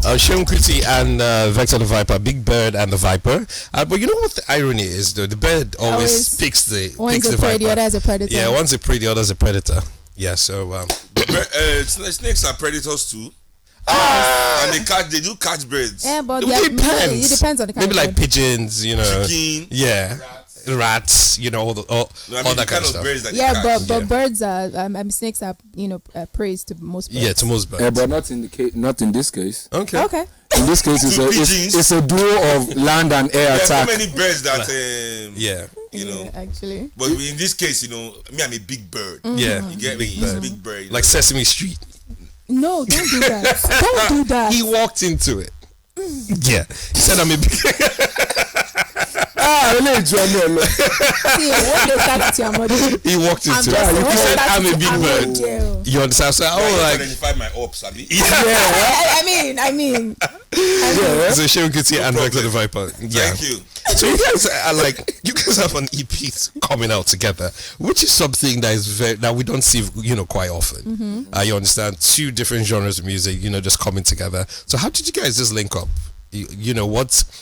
Seun Kuti and Vector the Viper, Bigbird and the Viper. But you know what the irony is, though? The bird always picks the prey, viper. the other is a predator. Yeah, one's a prey, the other's a predator. Yeah, so snakes are predators too. And they do catch birds. Yeah, but it depends. It depends on the kind maybe of like pigeons, you know. Chicken. Yeah. Rats, you know, all that kind of stuff. Birds that but birds are snakes are prey to most birds. Yeah, to most birds. Yeah, but not in this case. Okay. In this case, it's a duo of land and air attack. There are attack. so many birds that you know. Actually. But in this case, me, I'm a big bird. Yeah, you get me. He's a big bird. Like Sesame Street. No, don't do that. Don't do that. He walked into it. Yeah, he said I'm a big. He walked into it. He said I'm a big bird. You understand? So I was like, identify my ops, Abby. I mean. So Seun Kuti and Vector the Viper. Yeah. Thank you. So you guys are you guys have an EP coming out together, which is something that is that we don't see, quite often. You understand? Two different genres of music, just coming together. So how did you guys just link up?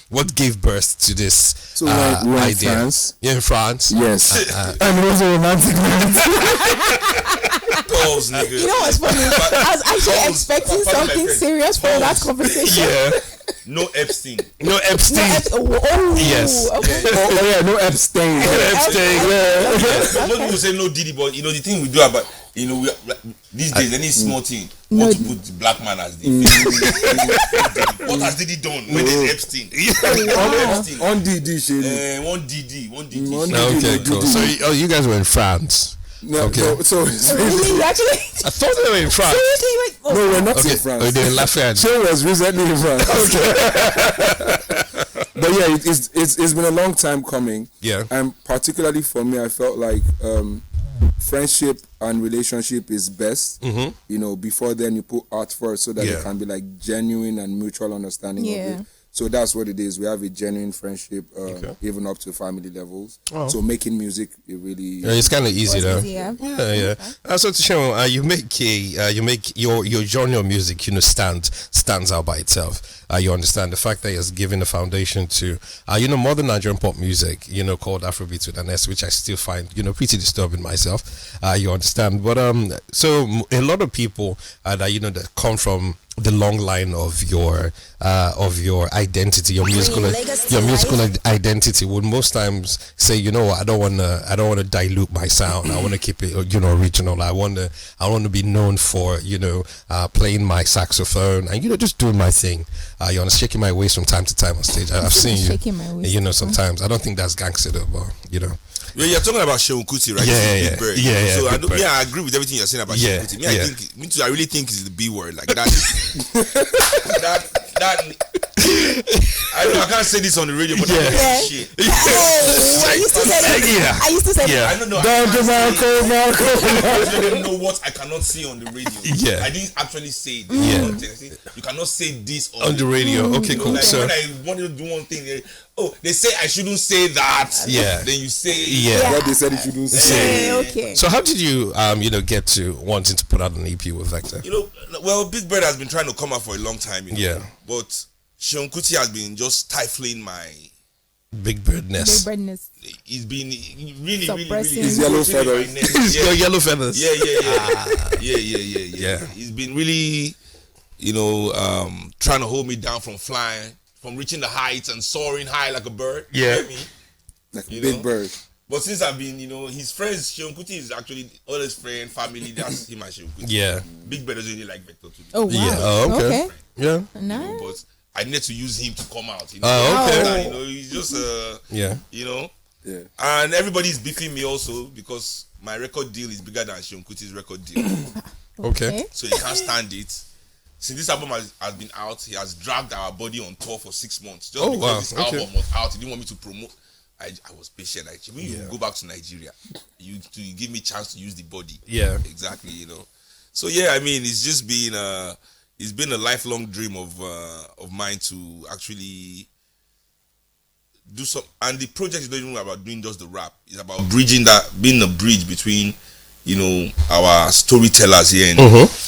What gave birth to this so we're idea? In France. You're in France? Yes. And it was a romantic night. Pause, nigga. You know what's funny? I was actually expecting something serious from that conversation. Yeah. No Epstein. No Epstein. Yes. Okay. No Epstein. Most people say no Diddy, but the thing we do about these days, any small thing, want to put the black man as the what has Diddy done when there's Epstein? On DD shit. One DD. Okay, cool. So you guys were in France. No, okay. So really, actually? I thought they were in France. Seriously? No, we're not in France. Oh, they're in Lafayette. Seun was recently in France. Okay. But yeah, it's been a long time coming. Yeah. And particularly for me, I felt like friendship and relationship is best. Before then you put art first so that it can be like genuine and mutual understanding of it. So that's what it is. We have a genuine friendship, even up to family levels. So making music, it really it's kind of easy though. Yeah. So to show you make your genre of music, stands out by itself. You understand the fact that it's giving a foundation to modern Nigerian pop music, called Afrobeat with an S, which I still find pretty disturbing myself. You understand, but so a lot of people that come from the long line of your identity, your musical identity would most times say, I don't want to dilute my sound. I want to keep it original. I want to be known for playing my saxophone and just doing my thing. Shaking my waist from time to time on stage. I've seen you. Sometimes I don't think that's gangster though, but Yeah, you're talking about Seun Kuti, right? Yeah. So I agree with everything you're saying about Seun Kuti. I really think it's the B word, like that. I can't say this on the radio, but that's shit. I used to say that. I don't know. Marco. I don't know what I cannot say on the radio. Yeah. I didn't actually say it. You cannot say this on the radio. Okay, cool. Like when I wanted to do one thing, they say I shouldn't say that. Yeah. Then you say what they said you shouldn't say. Okay. So how did you get to wanting to put out an EP with Vector? Bigbird has been trying to come out for a long time. Yeah. But Seun Kuti has been just stifling my Bigbirdness. He's been really his yellow feathers. Your yellow feathers. Yeah. He's been really, trying to hold me down from flying, from reaching the heights and soaring high like a bird. Yeah. You know me? Like a big bird. But since I've been, his friends, Seun Kuti is actually all his friend, family, that's him and Seun Kuti. Yeah. Bigbird doesn't really like Vector too. Oh, wow. Yeah. Oh, okay. Yeah. Nice. But I need to use him to come out. Okay. He's just Yeah. And everybody's beefing me also because my record deal is bigger than Seun Kuti's record deal. Okay. So he can't stand it. Since this album has been out, he has dragged our body on tour for 6 months. Just because this album was out, he didn't want me to promote. I was patient. When you go back to Nigeria, you give me a chance to use the body. Yeah. Exactly, So it's just been it's been a lifelong dream of mine to actually do some, and the project is not even about doing just the rap. It's about being a bridge between our storytellers here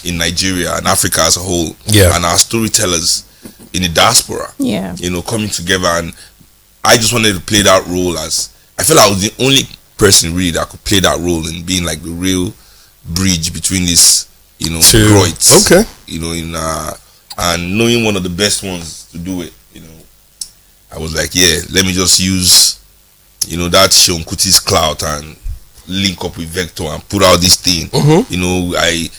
in Nigeria and Africa as a whole, and our storytellers in the diaspora. Yeah. You know, coming together, and I just wanted to play that role as I felt I was the only person really that could play that role in being like the real bridge between these, you know, droids. Okay. You know, in and knowing one of the best ones to do it, you know, I was like, yeah, let me just use, you know, that Seun Kuti's clout and link up with Vector and put out this thing. You know,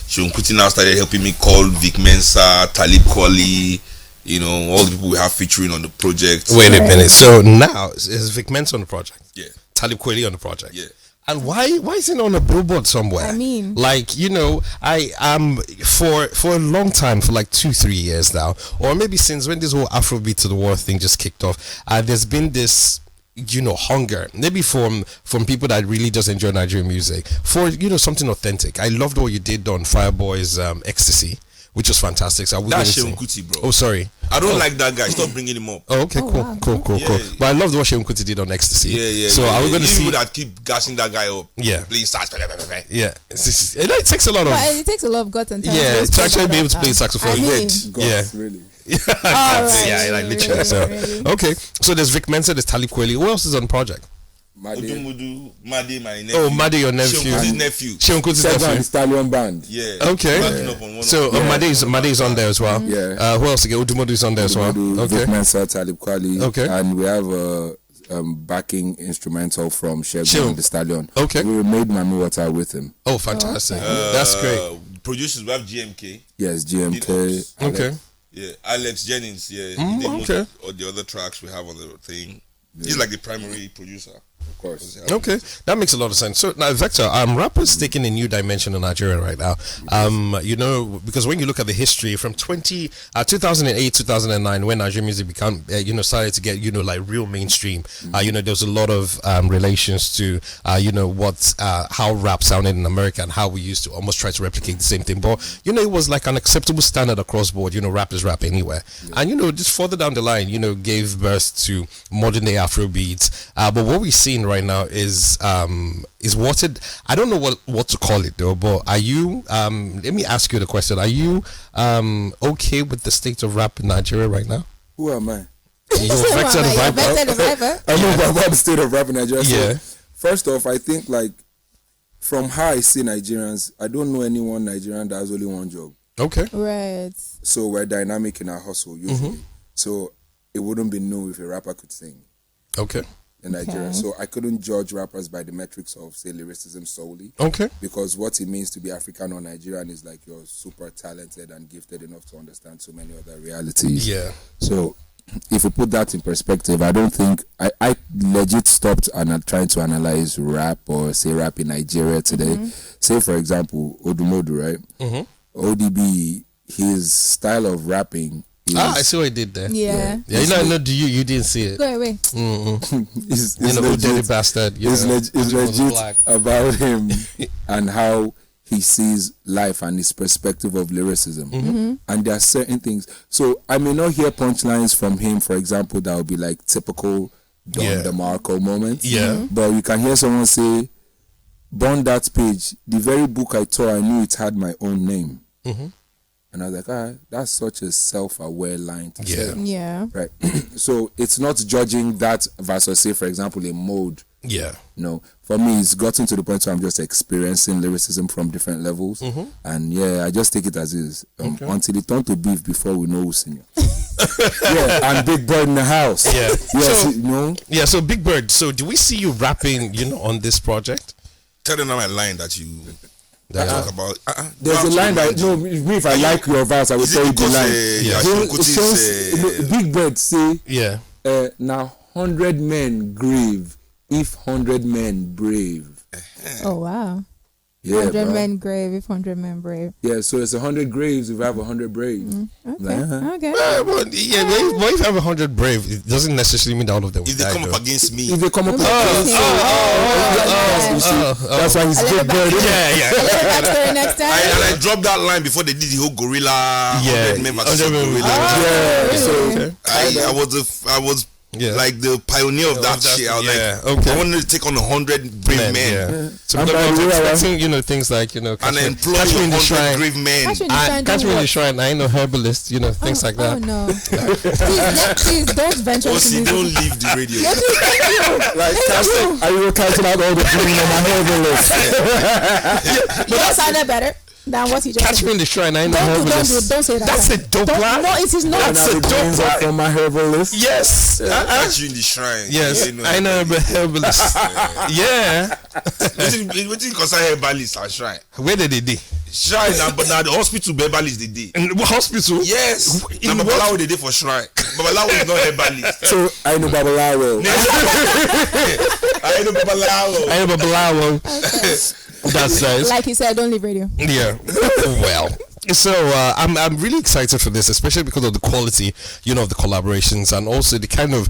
Seun Kuti now started helping me call Vic Mensa, Talib Kweli, you know, all the people we have featuring on the project. Wait a minute. So now is Vic Mensa on the project? Yeah. Talib Kweli on the project? Yeah. And why is it on a billboard somewhere? I mean, like, you know, I am for a long time, for like 2-3 years now, or maybe since when this whole Afrobeat to the world thing just kicked off, there's been this, you know, hunger, maybe from people that really just enjoy Nigerian music for, you know, something authentic. I loved what you did on Fireboy's Ecstasy, which was fantastic. So that's Seun Kuti, bro. Oh, sorry. I don't like that guy. Stop bringing him up. Oh, okay, cool. But I loved what Seun Kuti did on Ecstasy. Yeah. So are we going to see people that keep gassing that guy up? Yeah. Playing stars. Yeah. It takes a lot of. but it takes a lot of guts and time. Yeah, to actually be able to play saxophone. I mean, Gods, really. right. Yeah, like literally. Really, So really. okay, so there's Vic Mensa, there's Talib Kweli. Who else is on the project? Mudu, Made, my nephew. Oh, Made, your nephew. Seun Kuti's nephew. Seun Kuti's Seven nephew. Stallion Band. Yeah. Okay. Backing up on one So of them. Made is on there as well. Yeah. Who else again? Udumodu is on there as well. Okay. Vic Mensa, Talib Kweli. Okay. And we have a backing instrumental from Seun. Segun the Stallion. Okay. We made Mami Water with him. Oh, fantastic. That's great. Producers, we have GMK. Yes, GMK. Okay. Yeah, Alex Jennings. Yeah, he did most okay. of the other tracks we have on the thing. He's like the primary producer. Of course. Okay, that makes a lot of sense. So now, Vector, rappers taking a new dimension in Nigeria right now. You know, because when you look at the history from 2008, 2009, when Nigerian music became, you know, started to get, you know, like real mainstream. You know, there was a lot of relations to, you know, what how rap sounded in America and how we used to almost try to replicate the same thing. But you know, it was like an acceptable standard across board. You know, rap is rap anywhere. And you know, just further down the line, you know, gave birth to modern day Afrobeats. But what we're seeing right now is what it, I don't know what to call it though, but are you let me ask you the question, are you okay with the state of rap in Nigeria right now? Who am I? You're Vector the Viper. I know about the state of rap in Nigeria. Yeah. So, first off, I think like from how I see Nigerians, I don't know anyone Nigerian that has only one job. Okay. Right. So we're dynamic in our hustle usually. So it wouldn't be new if a rapper could sing Okay. in Nigeria. Okay. So I couldn't judge rappers by the metrics of, say, lyricism solely. Okay. Because what it means to be African or Nigerian is like you're super talented and gifted enough to understand so many other realities. Yeah. So if you put that in perspective, I don't think I legit stopped and trying to analyze rap or say rap in Nigeria today. Say for example, Odumodu, right? ODB, his style of rapping is, I see what he did there. Yeah. Yeah, you know, I know you didn't see it. Go away. is You know, legit, dirty bastard. You is know, legit he was black. about him and how he sees life and his perspective of lyricism. And there are certain things. So I may not hear punchlines from him, for example, that will be like typical Don DeMarco moments. Yeah. But you can hear someone say, "Burn that page. The very book I tore, I knew it had my own name." And I was like, that's such a self-aware line to say. Yeah. Right. So it's not judging that versus, say, for example, a mode. Yeah. No, for me, it's gotten to the point where I'm just experiencing lyricism from different levels. And yeah, I just take it as is until it turns to beef before we know who's senior. Yeah, and Big Bird in the house. Yeah. Yes, So- you know. Yeah, so Big Bird, so do we see you rapping, you know, on this project? Tell them now my line that you talk about. There's a line that, no, me, if I like your verse, I will Is tell it you the because line. Seun Kuti's, Big Bird say, Yeah. now 100 men grave, if 100 men brave. Oh wow. Yeah, 100 bro. men grave if 100 men brave. Yeah, so it's 100 graves if I have 100 braves. Okay. Uh-huh. Okay. But if you have 100 brave, it doesn't necessarily mean that all of them will if they die, come though. up against me, If they come up with that's why he's A little Big Bird. Yeah. A little backstory next time. I dropped that line before they did the whole gorilla. Yeah. 100 men versus 100 men gorilla. Yeah, so Okay. I was like the pioneer of that shit. I was like, I wanted to take on 100 brave men. Yeah. So I was expecting, things like, and employ 100 brave men. Catch me in the shrine. I know herbalist, things like that. Oh no! please don't venture. Osi, don't leave the radio. Are you counting out all the dreaming on my herbalist? You don't sound better than what you just Catch said. me in the shrine. I know herbalist. Don't say that. That's a dope line. No, it is not. That's a dope line. From my herbalist. Yes. Catch you in the shrine. Yes. I know herbalist. Yeah. What do you consider herbalist and shrine? Where did they do? Shrine, but now the hospital herbalist they did. In what hospital? Yes. In Babalawo they did for shrine. Babalawo is not herbalist. So I know Babalawo. I know Babalawo. That's nice. Like he said, don't leave radio. Yeah. Well. So I'm really excited for this, especially because of the quality, of the collaborations and also the kind of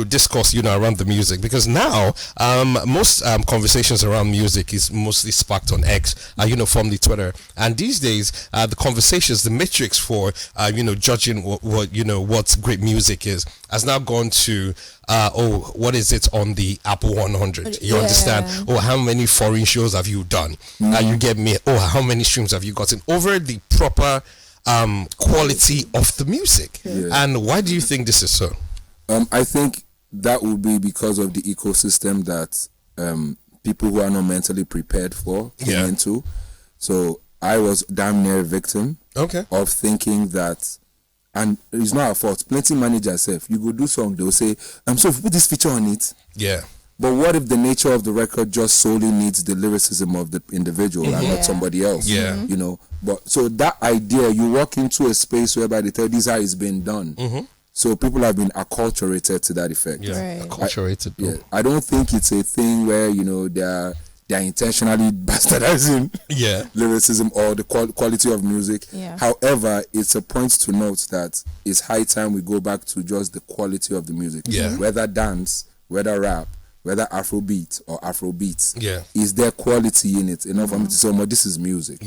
discourse around the music. Because now most conversations around music is mostly sparked on X, formerly Twitter, and these days the conversations, the metrics for judging what great music is has now gone to what is it on the Apple 100? You understand? How many foreign shows have you done? You get me? How many streams have you gotten over the proper quality of the music? And why do you think this is so? I think that will be because of the ecosystem that people who are not mentally prepared for came into. So I was damn near a victim of thinking that. And it's not our fault. Plenty managers say, you go do song, they'll say, so if you put this feature on it. Yeah. But what if the nature of the record just solely needs the lyricism of the individual and not somebody else? Yeah. But so that idea, you walk into a space whereby they tell you this is how it's been done. So people have been acculturated to that effect. Yeah. Acculturated. I don't think it's a thing where, they're intentionally bastardizing lyricism or the quality of music. However, it's a point to note that it's high time we go back to just the quality of the music. Whether dance, whether rap, whether Afrobeat or Afrobeats. Is there quality in it enough for me to say, this is music?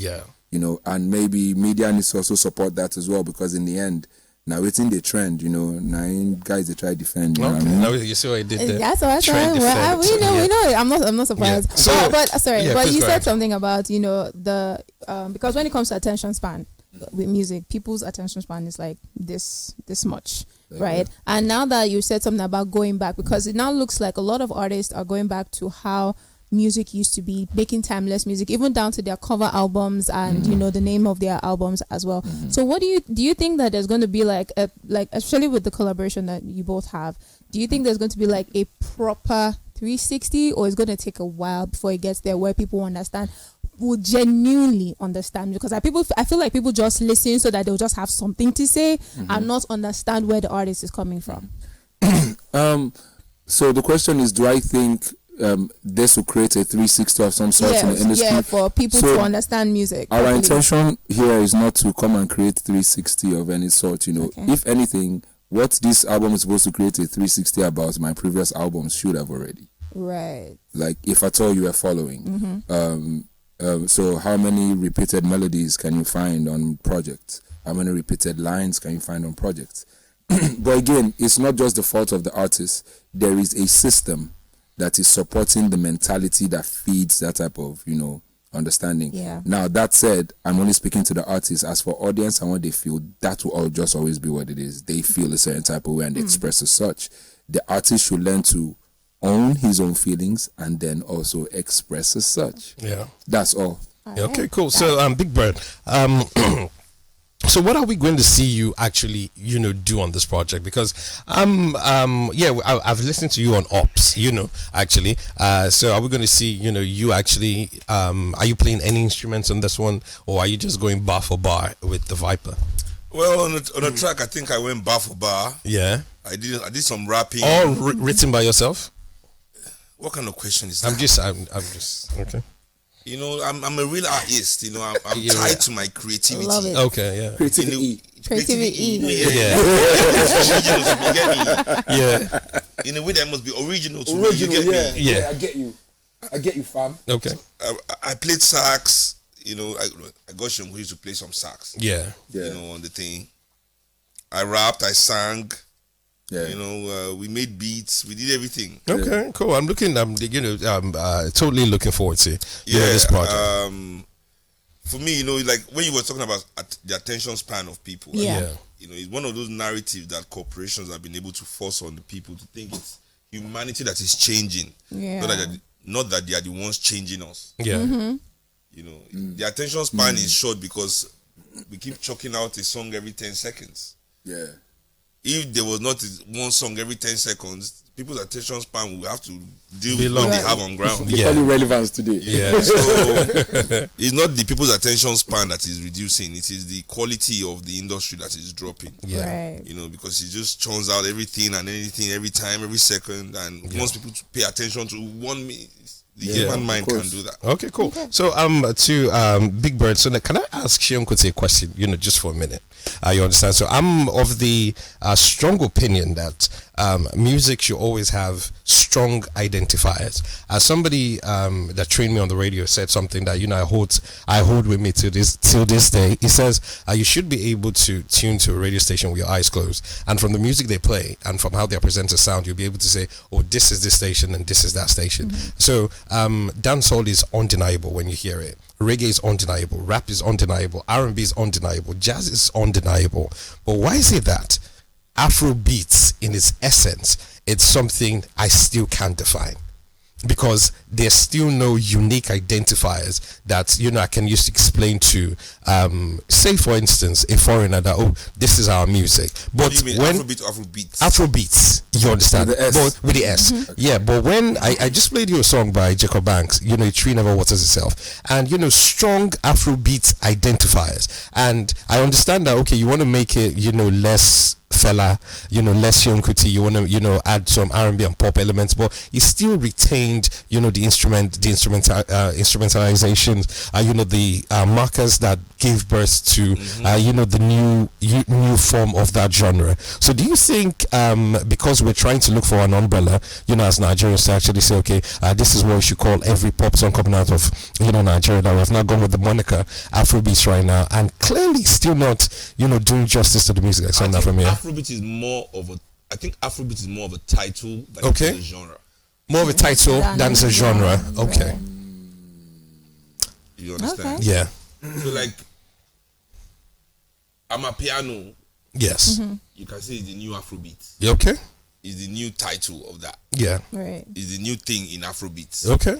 And maybe media needs to also support that as well, because in the end, now it's in the trend, now guys they try to defend. You know what I mean? Now you see what I did there. That's what I said. Well, we know. I'm not surprised. Yeah. So, but you said something about the because when it comes to attention span with music, people's attention span is like this much, right? And now that you said something about going back, because it now looks like a lot of artists are going back to how music used to be, making timeless music, even down to their cover albums and the name of their albums as well. So what do you think that there's going to be like especially with the collaboration that you both have, do you think there's going to be like a proper 360, or it's going to take a while before it gets there where people will genuinely understand? Because I feel like people just listen so that they'll just have something to say and not understand where the artist is coming from. So the question is, do I think this will create a 360 of some sort in the industry? For people to understand music. Our intention here is not to come and create 360 of any sort. If anything, what this album is supposed to create a 360 about, my previous albums should have already. Right. Like, if at all you were following. So how many repeated melodies can you find on projects? How many repeated lines can you find on projects? But again, it's not just the fault of the artist. There is a system that is supporting the mentality that feeds that type of, understanding. Now, that said, I'm only speaking to the artists. As for audience and what they feel, that will just always be what it is. They feel a certain type of way and they express as such. The artist should learn to own his own feelings and then also express as such. That's all. Okay, cool. So, Big Bird, so what are we going to see you actually, do on this project? Because I've listened to you on Ops, actually. So are we going to see, you actually, are you playing any instruments on this one, or are you just going bar for bar with the Viper? Well, on the track, I think I went bar for bar. Yeah. I did some rapping. All written by yourself? What kind of question is that? I'm just okay. I'm a real artist. I'm tied to my creativity. Love it. Okay, yeah. Creativity. Yeah. Yeah. In a way, that must be original to me. You get me? Yeah. I get you, fam. Okay. I played sax. I got Seun who used to play some sax. Yeah. On the thing. I rapped. I sang. Yeah. You know, we made beats, we did everything. Okay, cool. I'm looking. Totally looking forward to this project. For me, you know, like when you were talking about the attention span of people, Yeah. you know, it's one of those narratives that corporations have been able to force on the people to think it's humanity that is changing. Yeah. Not that they are the ones changing us. Yeah. You know, the attention span is short because we keep chucking out a song every 10 seconds. Yeah. If there was not one song every 10 seconds, people's attention span will have to deal Be with long. what they have on ground. They call it relevance today. Yeah. So it's not the people's attention span that is reducing, it is the quality of the industry that is dropping. Yeah. Right. You know, because it just churns out everything and anything every time, every second, and wants people to pay attention to 1 minute. The human mind can do that. Okay, cool. So to Big Bird, so can I ask Seun Kuti a question, just for a minute? You understand? So I'm of the strong opinion that music should always have strong identifiers. As somebody that trained me on the radio said something that I hold with me till this day. He says you should be able to tune to a radio station with your eyes closed, and from the music they play and from how their presenters sound, you'll be able to say, oh, this is this station and this is that station. So dancehall is undeniable when you hear it. Reggae is undeniable, rap is undeniable, R&B is undeniable, jazz is undeniable. But why is it that Afrobeats, in its essence, it's something I still can't define? Because there's still no unique identifiers that I can use to explain to, say for instance, a foreigner that this is our music. But What do you mean, when Afrobeat or Afrobeats? Afrobeats, you understand? With the S. But with the S. Yeah, but when I just played you a song by Jacob Banks, a tree never waters itself, and strong Afrobeat identifiers, and I understand that you want to make it less fella, less Seun Kuti, you want to add some R&B and pop elements, but it still retained the instrumentalizations, the markers that gave birth to the new form of that genre. So do you think because we're trying to look for an umbrella, as Nigerians, to actually say, okay, this is what we should call every pop song coming out of Nigeria, that we have not gone with the moniker Afrobeats right now, and clearly still not doing justice to the music that's coming out from here? Afrobeat is more of a title than a genre. More of a title than a genre. Okay. You understand? Okay. Yeah. So like, Amapiano, Yes. you can say it's the new Afrobeat. You okay? It's the new title of that. Yeah. Right. It's the new thing in Afrobeat. Okay.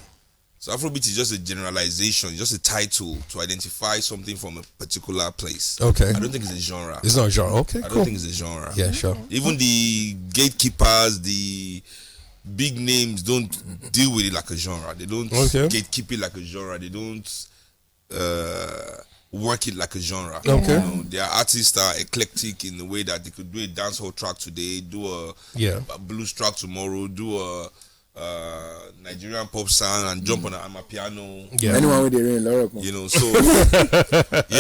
So Afrobeat is just a generalization, just a title to identify something from a particular place. Okay. I don't think it's a genre. It's not a genre. Okay. I Cool. don't think it's a genre. Yeah. Sure. Even the gatekeepers, the big names don't deal with it like a genre. They don't gatekeep it like a genre. They don't work it like a genre. Okay. Their artists are eclectic in the way that they could do a dancehall track today, do a blues track tomorrow, do a Nigerian pop sound, and jump on a piano. Yeah. Anyone with their Laura. So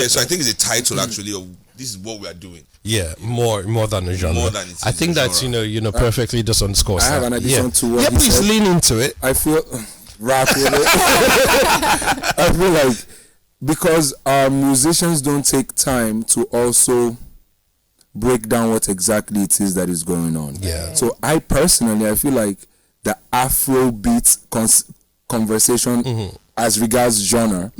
so I think it's a title actually of this is what we are doing. Yeah, more than a genre. More than it's I think that's genre. perfectly just underscores I have that. an addition to what Yeah, he please said. lean into it. I feel rap with it. I feel like because our musicians don't take time to also break down what exactly it is that is going on. Yeah. So I feel like the Afrobeat conversation as regards genre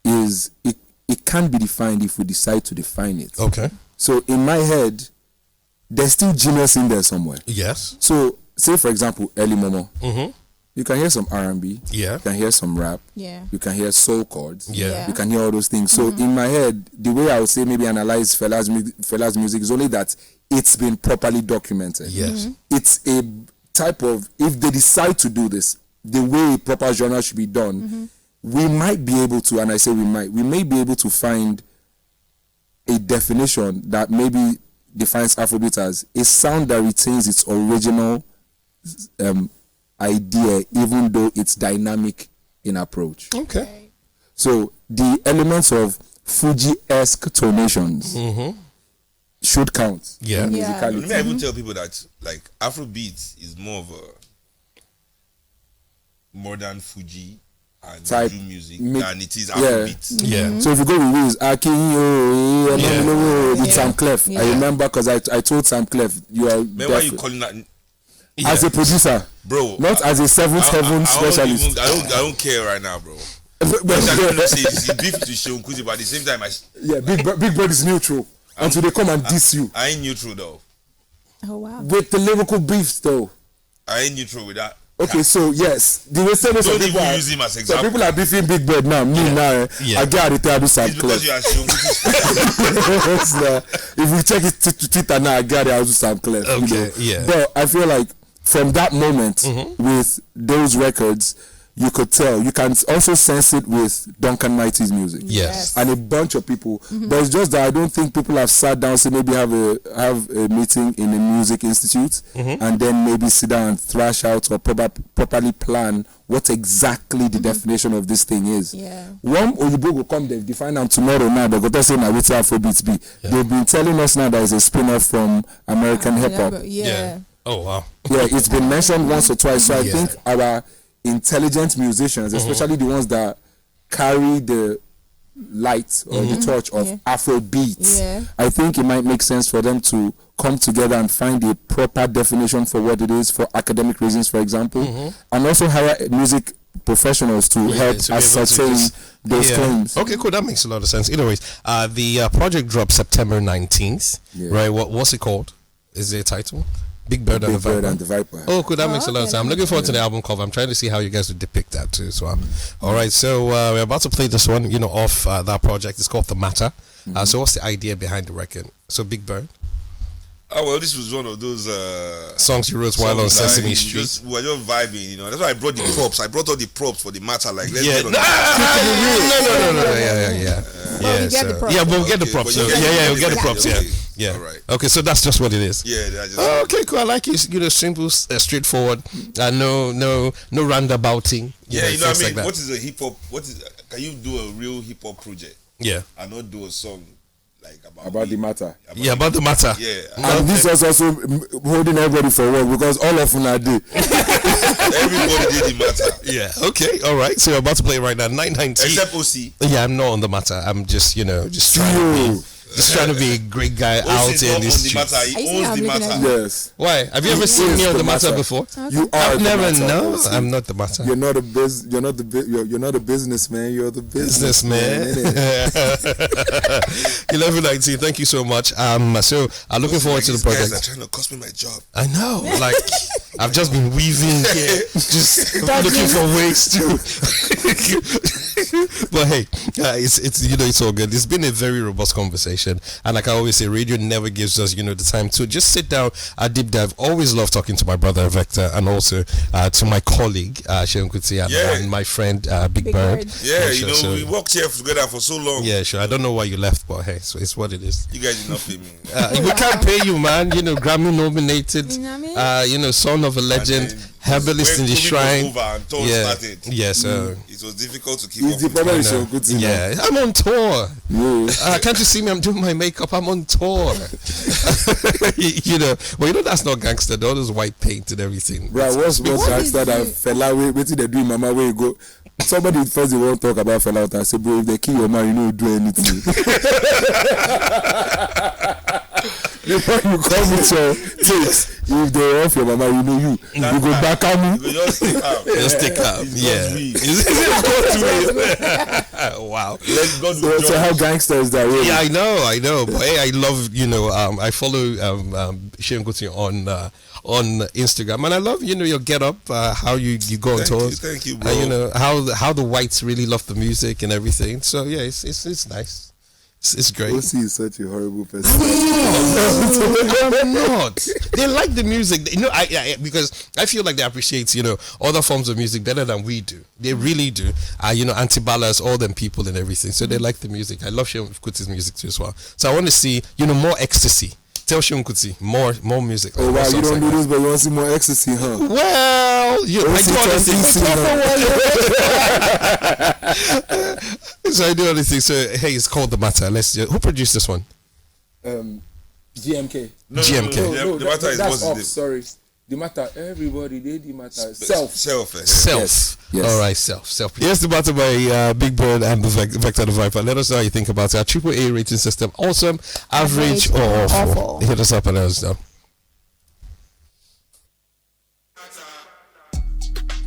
is it can't be defined if we decide to define it. Okay. So in my head, there's still genius in there somewhere. Yes. So say for example, Early Momo. You can hear some R&B. Yeah. You can hear some rap. Yeah. You can hear soul chords. Yeah. You can hear all those things. So in my head, the way I would say maybe analyze Fela's music is only that it's been properly documented. Yes. It's a type of, if they decide to do this, the way proper genre should be done, we might be able to, and I say we may be able to find a definition that maybe defines Afrobeat as a sound that retains its original idea, even though it's dynamic in approach. Okay. So the elements of Fuji-esque tonations should count. Yeah. in Yeah. musicality. Let me even tell people that like Afrobeat is more of a modern Fuji and type Juju music mi- than it is Afrobeat. Yeah. So if you go with Wiz, with Sam Clef, Yeah. I remember because I told Sam Clef, you are Man, why you calling that? as a producer, Bro, not as a seventh heaven specialist. I don't care right now, bro. But- It's beef to Seun Kuti, but at the same time, yeah, Big Bird is neutral until they come and diss you I ain't neutral though. Oh wow. with the lyrical beefs though. I ain't neutral with that. Okay, so yes, the way some Don't people even are, use him as some example. people are beefing Big Bird now. Me now, Yeah. I get it. I do Sam It's because Clef. you are Seun Kuti. If we check it to Twitter now, I got it. I do Sam Clef. Okay, yeah. But I feel like from that moment with those records, you could tell. You can also sense it with Duncan Mighty's music. Yes. And a bunch of people, but it's just that I don't think people have sat down, so maybe have a meeting in a music institute, and then maybe sit down and thrash out or properly plan what exactly the definition of this thing is. Yeah. One Oyibo will come, they define them tomorrow now. They're going to say now which Afrobeats be. They've been telling us now that it's a spin-off from American hip hop. Yeah. Oh wow. Yeah, it's been mentioned once or twice. So I Yeah. think our intelligent musicians, especially the ones that carry the light or the torch of Afrobeats, Yeah. I think it might make sense for them to come together and find a proper definition for what it is for academic reasons, for example, and also hire music professionals to help to be able to ascertain just- those claims. Okay, cool. That makes a lot of sense. Anyways, the project dropped September 19th. Yeah. Right. What's it called? Is there a title? Bigbird and the Bigbird Viper. and the Viper. Oh, cool. That makes a lot of okay, sense. I'm looking forward to the album cover. I'm trying to see how you guys would depict that too. So, all right. So we're about to play this one. Off that project. It's called The Matter. So what's the idea behind the record? So Big Bird Oh well, this was one of those songs you wrote while on songs that Sesame we Street. we were just vibing, That's why I brought the props. I brought all the props for the matter. Like, let's Yeah. get on No, it. no. Yeah. But we get the props. Yeah, but we'll get the Okay, props. but you So, get- we'll get the props. Yeah. okay. Yeah. All right. Okay, so that's just what it is. Yeah, that's just Oh, okay, cool. I like it. Simple, straightforward. No roundabouting. yeah. things What like that. What is a hip hop? Can you do a real hip hop project Yeah. and not do a song like About the matter. About the matter. Yeah. And this was also holding everybody for work because all of them are there. Everybody did the matter Yeah. Okay. All right. So you're about to play right now. 990. except Osi. Yeah, I'm not on the matter. I'm just trying to be a great guy out Osi in don't the own the streets. matter. Are He you seeing owns how the I'm looking at matter. Yes. Why? Have you ever seen me on the matter before? You are I've the never matter. known. I'm not the matter. You're not a you're not a businessman. You're the Businessman. innit? 1119. Thank you so much. So I'm looking forward to the These guys are project. trying to cost me my job. I know. Like I've just been weaving here, just looking for ways to. But hey, it's it's all good. It's been a very robust conversation, and like I always say, radio never gives us the time to just sit down, deep dive. Always love talking to my brother Vector, and also to my colleague Seun Kuti and my friend Big Bird. Yeah, sure, so- we worked here together for so long. Yeah, sure. I don't know why you left, but hey, so it's what it is. You guys did not pay me. We can't pay you, man. Grammy nominated. You know what I mean? Son of a legend, herbalist in the When COVID was shrine. over and tour Yeah, started, yeah. So it was difficult to keep It's up the with problem it. is so good to know. yeah, I'm on tour. Yeah. Can't you see me? I'm doing my makeup. I'm on tour. But that's not gangster. All those white paint and everything. Bro, what's What is gangster that it? fella waiting they do in mama where you go. Somebody first they won't talk about fella out and say, bro, if they kill your man, you don't do anything. Before you come with your takes, if they off your mama, you go back at me. You just stick out. Just stick up. It's Yeah. God's will. Wow. Let God So, do so how gangster is that? Really? Yeah, I know. But hey, I love, I follow Seun Kuti on Instagram, and I love, your get up, how you go on tours. Thank you, bro. How the whites really love the music and everything. So yeah, it's nice. It's great. Osi is such a horrible person. I'm not. They like the music. Because I feel like they appreciate, other forms of music better than we do. They really do. Antibalas, all them people and everything. So they like the music. I love Seun Kuti's music too as well. So I want to see, more ecstasy. Tell Seun Kuti more music. Oh wow, more you songs don't like do this, but you want to see more ecstasy, huh? that. Well, I do other things. So I do other things. So hey, it's called The Matter. Who produced this one? GMK. No, GMK. The matter is that's what's off. his Sorry. The matter, everybody, the matter. Self. Self. Yes. All right, self. Here's the matter by Bigbird and the Vector the Viper. Let us know how you think about it. Our AAA rating system, awesome, average, or awful. Hit us up and let us know.